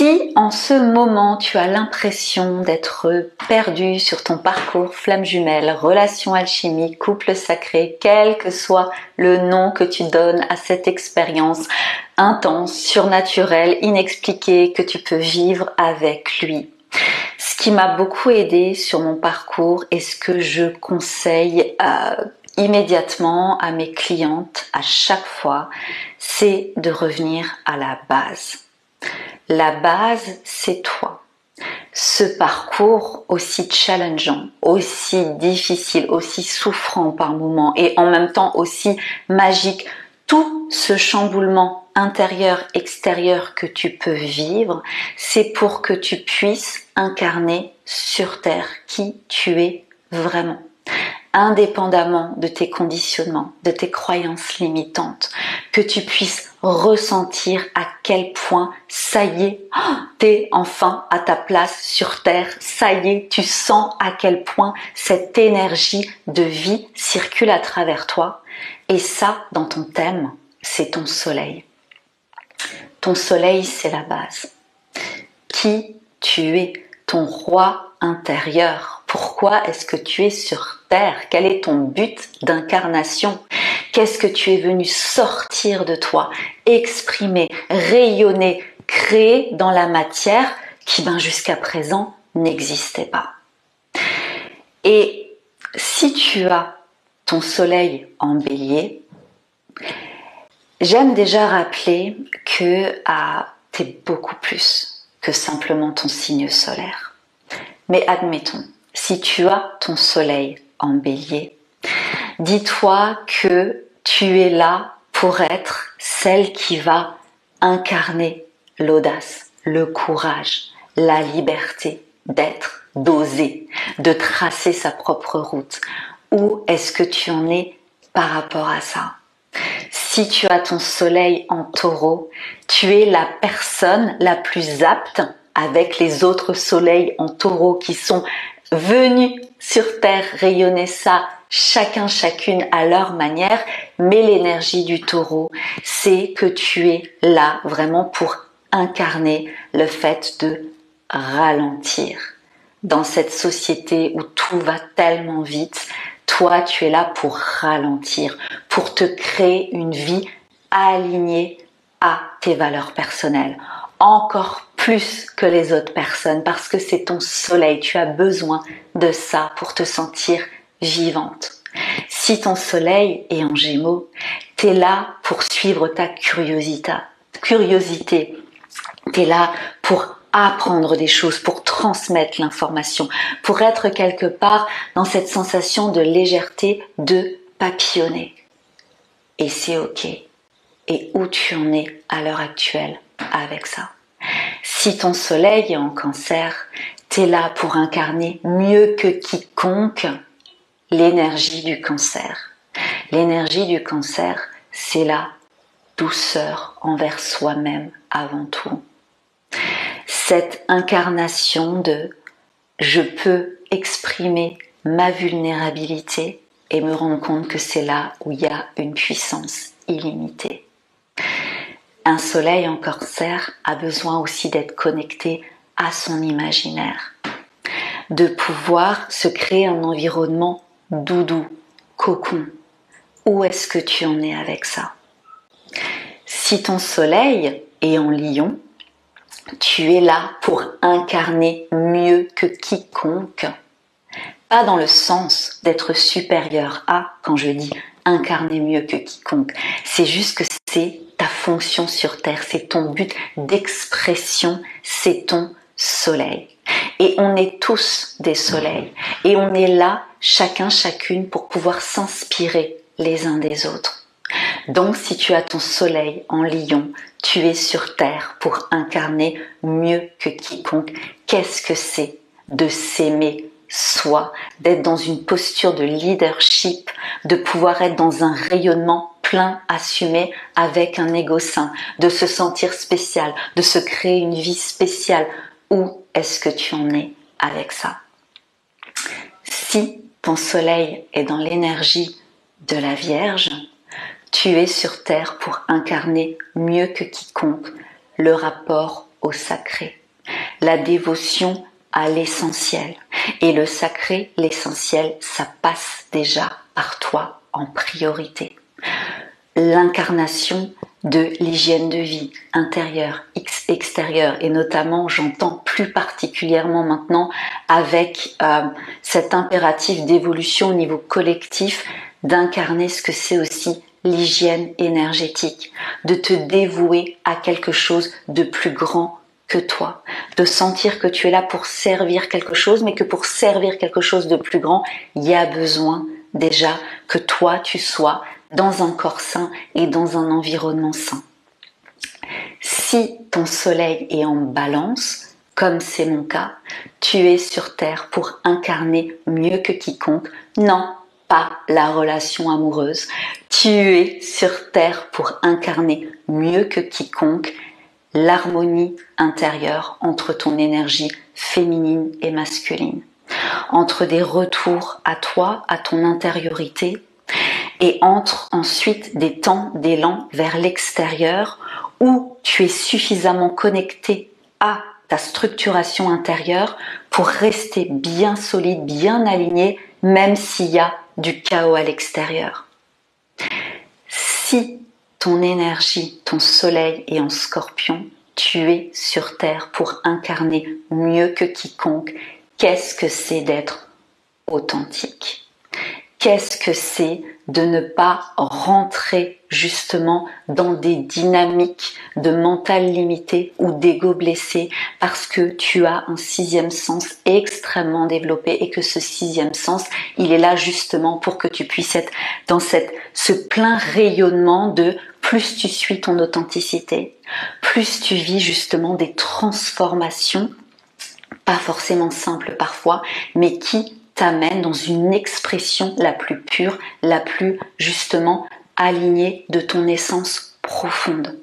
Si en ce moment tu as l'impression d'être perdu sur ton parcours flamme jumelle, relation alchimique, couple sacré, quel que soit le nom que tu donnes à cette expérience intense, surnaturelle, inexpliquée que tu peux vivre avec lui. Ce qui m'a beaucoup aidé sur mon parcours et ce que je conseille immédiatement à mes clientes à chaque fois, c'est de revenir à la base. La base, c'est toi. Ce parcours aussi challengeant, aussi difficile, aussi souffrant par moments et en même temps aussi magique, tout ce chamboulement intérieur-extérieur que tu peux vivre, c'est pour que tu puisses incarner sur Terre qui tu es vraiment. Indépendamment de tes conditionnements, de tes croyances limitantes, que tu puisses ressentir à quel point, ça y est, t'es enfin à ta place sur Terre, ça y est, tu sens à quel point cette énergie de vie circule à travers toi, et ça, dans ton thème, c'est ton soleil. Ton soleil, c'est la base. Qui tu es, ton roi intérieur. Pourquoi est-ce que tu es sur Terre? Quel est ton but d'incarnation? Qu'est-ce que tu es venu sortir de toi, exprimer, rayonner, créer dans la matière qui jusqu'à présent n'existait pas? Et si tu as ton soleil en bélier, j'aime déjà rappeler que tu es beaucoup plus que simplement ton signe solaire. Mais admettons, si tu as ton soleil en bélier, dis-toi que tu es là pour être celle qui va incarner l'audace, le courage, la liberté d'être, d'oser, de tracer sa propre route. Où est-ce que tu en es par rapport à ça? Si tu as ton soleil en taureau, tu es la personne la plus apte avec les autres soleils en taureau qui sont venus sur Terre rayonner ça, chacune à leur manière, mais l'énergie du taureau, c'est que tu es là vraiment pour incarner le fait de ralentir. Dans cette société où tout va tellement vite, toi, tu es là pour ralentir, pour te créer une vie alignée à tes valeurs personnelles. Encore plus que les autres personnes, parce que c'est ton soleil. Tu as besoin de ça pour te sentir vivante. Si ton soleil est en Gémeaux, tu es là pour suivre ta curiosité. Tu es là pour apprendre des choses, pour transmettre l'information, pour être quelque part dans cette sensation de légèreté, de papillonner. Et c'est ok. Et où tu en es à l'heure actuelle avec ça? Si ton soleil est en cancer, tu es là pour incarner mieux que quiconque l'énergie du cancer. L'énergie du cancer, c'est la douceur envers soi-même avant tout. Cette incarnation de je peux exprimer ma vulnérabilité et me rendre compte que c'est là où il y a une puissance illimitée. Un soleil en cancer a besoin aussi d'être connecté à son imaginaire, de pouvoir se créer un environnement doudou, cocon. Où est-ce que tu en es avec ça? Si ton soleil est en Lion, tu es là pour incarner mieux que quiconque. Pas dans le sens d'être supérieur à, quand je dis incarner mieux que quiconque. C'est juste que c'est ta fonction sur Terre, c'est ton but d'expression, c'est ton soleil. Et on est tous des soleils. Et on est là, chacune, pour pouvoir s'inspirer les uns des autres. Donc si tu as ton soleil en Lion, tu es sur Terre pour incarner mieux que quiconque. Qu'est-ce que c'est de s'aimer soi, d'être dans une posture de leadership, de pouvoir être dans un rayonnement plein, assumé, avec un ego sain, de se sentir spécial, de se créer une vie spéciale. Où est-ce que tu en es avec ça? Si ton soleil est dans l'énergie de la Vierge, tu es sur Terre pour incarner mieux que quiconque le rapport au sacré, la dévotion à l'essentiel. Et le sacré, l'essentiel, ça passe déjà par toi en priorité. L'incarnation de l'hygiène de vie intérieure, extérieure, et notamment, j'entends plus particulièrement maintenant avec cet impératif d'évolution au niveau collectif, d'incarner ce que c'est aussi l'hygiène énergétique, de te dévouer à quelque chose de plus grand que toi, de sentir que tu es là pour servir quelque chose, mais que pour servir quelque chose de plus grand, il y a besoin déjà que toi tu sois dans un corps sain et dans un environnement sain. Si ton soleil est en balance, comme c'est mon cas, tu es sur Terre pour incarner mieux que quiconque, non pas la relation amoureuse, tu es sur Terre pour incarner mieux que quiconque l'harmonie intérieure entre ton énergie féminine et masculine, entre des retours à toi, à ton intériorité, et entre ensuite des temps d'élan vers l'extérieur où tu es suffisamment connecté à ta structuration intérieure pour rester bien solide, bien aligné, même s'il y a du chaos à l'extérieur. Si ton énergie, ton soleil est en Scorpion, tu es sur Terre pour incarner mieux que quiconque qu'est-ce que c'est d'être authentique. Qu'est-ce que c'est de ne pas rentrer justement dans des dynamiques de mental limité ou d'ego blessé parce que tu as un sixième sens extrêmement développé et que ce sixième sens, il est là justement pour que tu puisses être dans ce plein rayonnement de plus tu suis ton authenticité, plus tu vis justement des transformations, pas forcément simples parfois, mais qui t'amène dans une expression la plus pure, la plus justement alignée de ton essence profonde.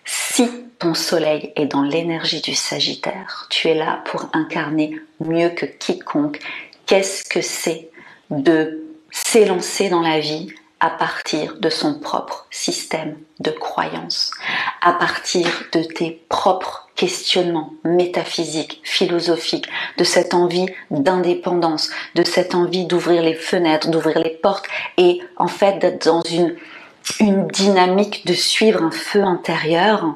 Si ton soleil est dans l'énergie du Sagittaire, tu es là pour incarner mieux que quiconque qu'est-ce que c'est de s'élancer dans la vie à partir de son propre système de croyances, à partir de tes propres questionnements métaphysiques, philosophiques, de cette envie d'indépendance, de cette envie d'ouvrir les fenêtres, d'ouvrir les portes et en fait d'être dans une dynamique de suivre un feu intérieur,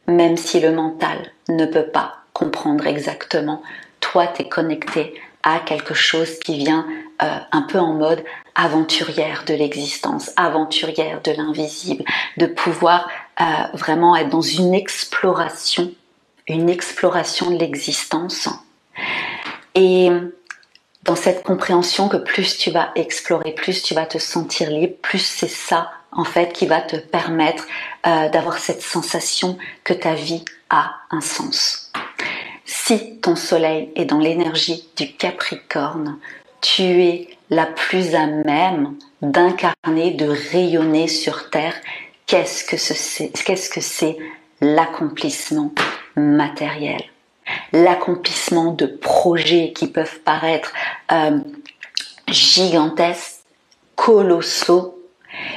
même si le mental ne peut pas comprendre exactement. Toi, tu es connecté à quelque chose qui vient un peu en mode aventurière de l'existence, aventurière de l'invisible, de pouvoir vraiment être dans une exploration de l'existence. Et dans cette compréhension que plus tu vas explorer, plus tu vas te sentir libre, plus c'est ça en fait qui va te permettre d'avoir cette sensation que ta vie a un sens. Si ton soleil est dans l'énergie du Capricorne, tu es la plus à même d'incarner, de rayonner sur Terre. Qu'est-ce que c'est l'accomplissement matériel, l'accomplissement de projets qui peuvent paraître gigantesques, colossaux,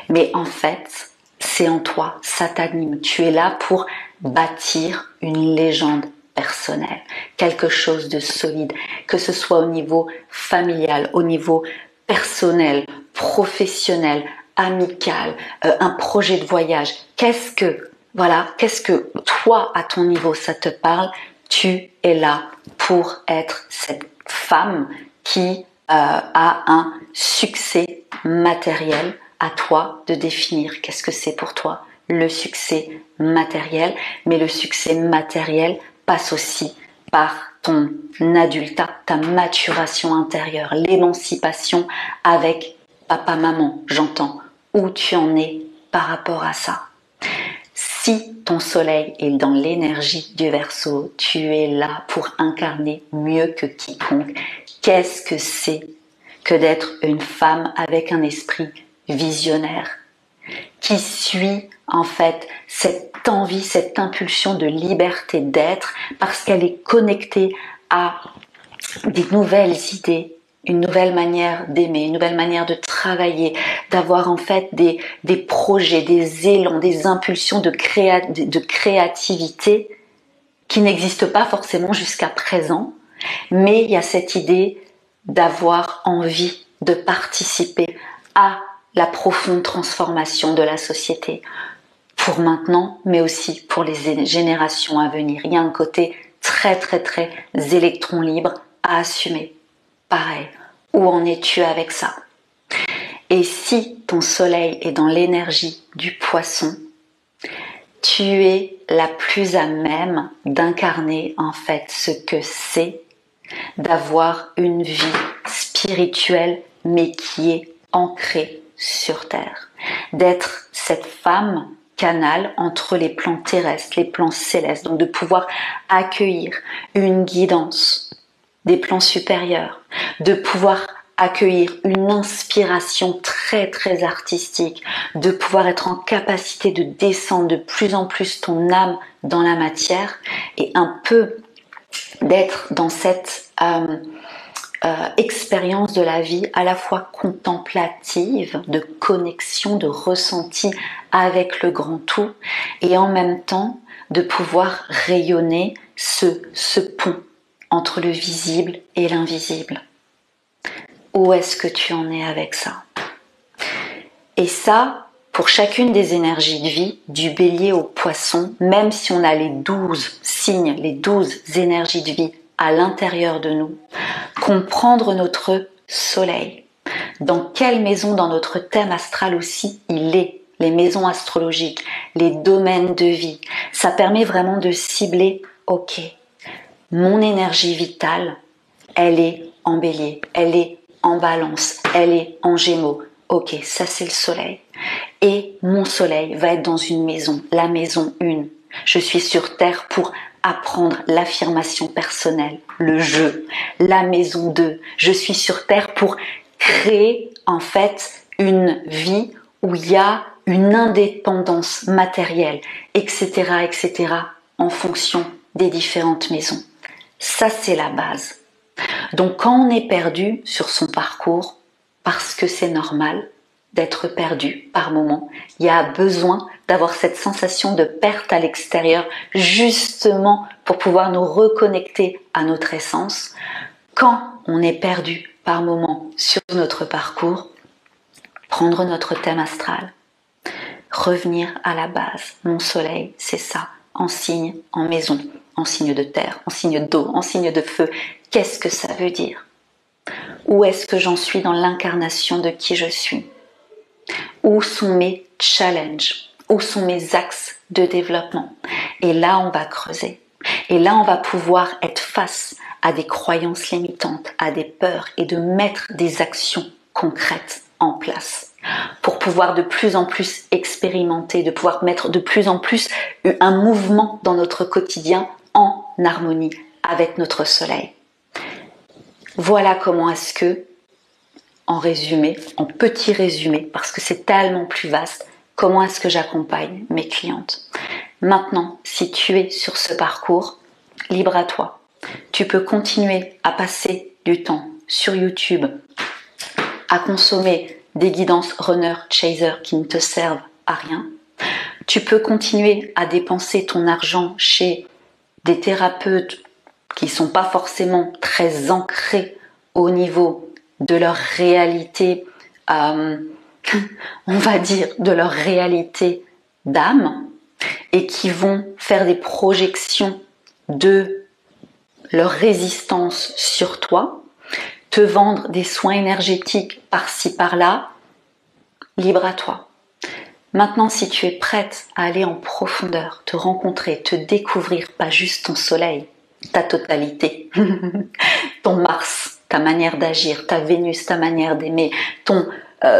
mais en fait, c'est en toi, ça t'anime. Tu es là pour bâtir une légende personnelle, quelque chose de solide, que ce soit au niveau familial, au niveau personnel, professionnel, amical, un projet de voyage. Qu'est-ce que toi, à ton niveau, ça te parle? Tu es là pour être cette femme qui a un succès matériel. À toi de définir qu'est-ce que c'est pour toi le succès matériel, mais le succès matériel passe aussi par ton adultat, ta maturation intérieure, l'émancipation avec papa, maman, j'entends, où tu en es par rapport à ça. Si ton soleil est dans l'énergie du Verseau, tu es là pour incarner mieux que quiconque. Qu'est-ce que c'est que d'être une femme avec un esprit visionnaire qui suit en fait cette envie, cette impulsion de liberté d'être parce qu'elle est connectée à des nouvelles idées, une nouvelle manière d'aimer, une nouvelle manière de travailler, d'avoir en fait des projets, des élans, des impulsions de créativité qui n'existe pas forcément jusqu'à présent, mais il y a cette idée d'avoir envie de participer à la profonde transformation de la société, pour maintenant, mais aussi pour les générations à venir. Il y a un côté très électron libre à assumer. Pareil, où en es-tu avec ça? Et si ton soleil est dans l'énergie du poisson, tu es la plus à même d'incarner en fait ce que c'est d'avoir une vie spirituelle mais qui est ancrée sur Terre. D'être cette femme canal entre les plans terrestres, les plans célestes, donc de pouvoir accueillir une guidance des plans supérieurs, de pouvoir accueillir une inspiration très artistique, de pouvoir être en capacité de descendre de plus en plus ton âme dans la matière et un peu d'être dans cette expérience de la vie à la fois contemplative, de connexion, de ressenti avec le grand tout et en même temps de pouvoir rayonner ce pont entre le visible et l'invisible. Où est-ce que tu en es avec ça? Et ça, pour chacune des énergies de vie, du bélier au poisson, même si on a les 12 signes, les 12 énergies de vie à l'intérieur de nous, comprendre notre soleil. Dans quelle maison dans notre thème astral aussi il est, les maisons astrologiques, les domaines de vie. Ça permet vraiment de cibler, ok, mon énergie vitale, elle est en bélier, elle est en balance, elle est en gémeaux. Ok, ça c'est le soleil. Et mon soleil va être dans une maison, la maison 1. Je suis sur Terre pour apprendre l'affirmation personnelle, le jeu. La maison 2, je suis sur Terre pour créer en fait une vie où il y a une indépendance matérielle, etc., en fonction des différentes maisons. Ça, c'est la base. Donc, quand on est perdu sur son parcours, parce que c'est normal d'être perdu par moment, il y a besoin d'avoir cette sensation de perte à l'extérieur, justement pour pouvoir nous reconnecter à notre essence. Quand on est perdu par moment sur notre parcours, prendre notre thème astral, revenir à la base. Mon soleil, c'est ça, en signe, en maison, en signe de terre, en signe d'eau, en signe de feu. Qu'est-ce que ça veut dire? Où est-ce que j'en suis dans l'incarnation de qui je suis? Où sont mes challenges? Où sont mes axes de développement? Et là, on va creuser. Et là, on va pouvoir être face à des croyances limitantes, à des peurs et de mettre des actions concrètes en place pour pouvoir de plus en plus expérimenter, de pouvoir mettre de plus en plus un mouvement dans notre quotidien en harmonie avec notre soleil. Voilà comment est-ce que, en résumé, en petit résumé, parce que c'est tellement plus vaste, comment est-ce que j'accompagne mes clientes. Maintenant, si tu es sur ce parcours, libre à toi. Tu peux continuer à passer du temps sur YouTube, à consommer des guidances runner, chaser qui ne te servent à rien. Tu peux continuer à dépenser ton argent chez des thérapeutes qui ne sont pas forcément très ancrés au niveau de leur réalité, on va dire de leur réalité d'âme, et qui vont faire des projections de leur résistance sur toi, te vendre des soins énergétiques par-ci par-là, libre à toi. Maintenant, si tu es prête à aller en profondeur, te rencontrer, te découvrir, pas juste ton soleil, ta totalité, ton Mars, ta manière d'agir, ta Vénus, ta manière d'aimer, ton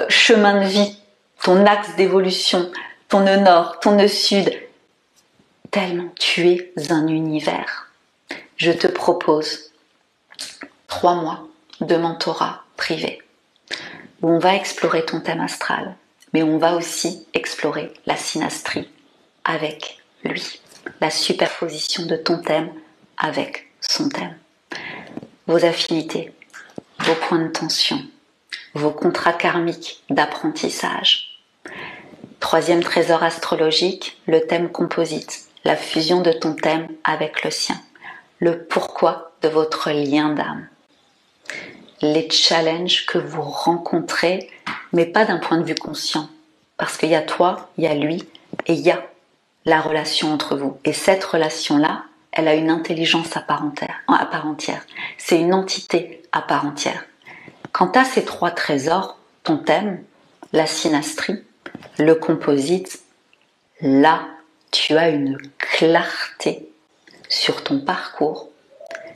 chemin de vie, ton axe d'évolution, ton nœud nord, ton nœud sud, tellement tu es un univers. Je te propose 3 mois de mentorat privé où on va explorer ton thème astral, mais on va aussi explorer la synastrie avec lui, la superposition de ton thème avec son thème, vos affinités, vos points de tension, vos contrats karmiques d'apprentissage. 3e trésor astrologique, le thème composite, la fusion de ton thème avec le sien, le pourquoi de votre lien d'âme, les challenges que vous rencontrez, mais pas d'un point de vue conscient, parce qu'il y a toi, il y a lui, et il y a la relation entre vous. Et cette relation-là, elle a une intelligence à part entière. C'est une entité à part entière. Quant à ces trois trésors, ton thème, la synastrie, le composite, là, tu as une clarté sur ton parcours,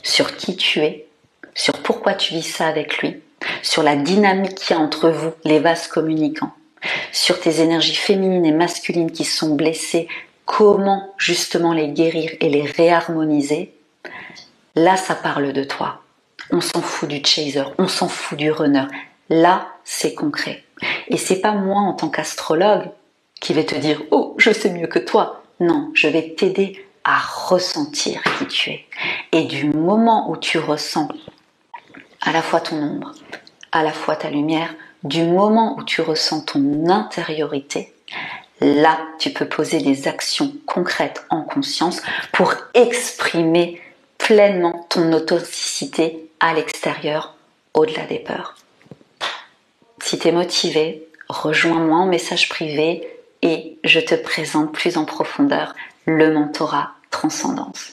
sur qui tu es, sur pourquoi tu vis ça avec lui, sur la dynamique qu'il y a entre vous, les vases communicants, sur tes énergies féminines et masculines qui sont blessées, comment justement les guérir et les réharmoniser. Là, ça parle de toi. On s'en fout du chaser, on s'en fout du runner. Là, c'est concret. Et c'est pas moi en tant qu'astrologue qui vais te dire « Oh, je sais mieux que toi ». Non, je vais t'aider à ressentir qui tu es. Et du moment où tu ressens à la fois ton ombre, à la fois ta lumière, du moment où tu ressens ton intériorité, là, tu peux poser des actions concrètes en conscience pour exprimer pleinement ton authenticité à l'extérieur, au-delà des peurs. Si tu es motivé, rejoins-moi en message privé et je te présente plus en profondeur le mentorat Transcendance.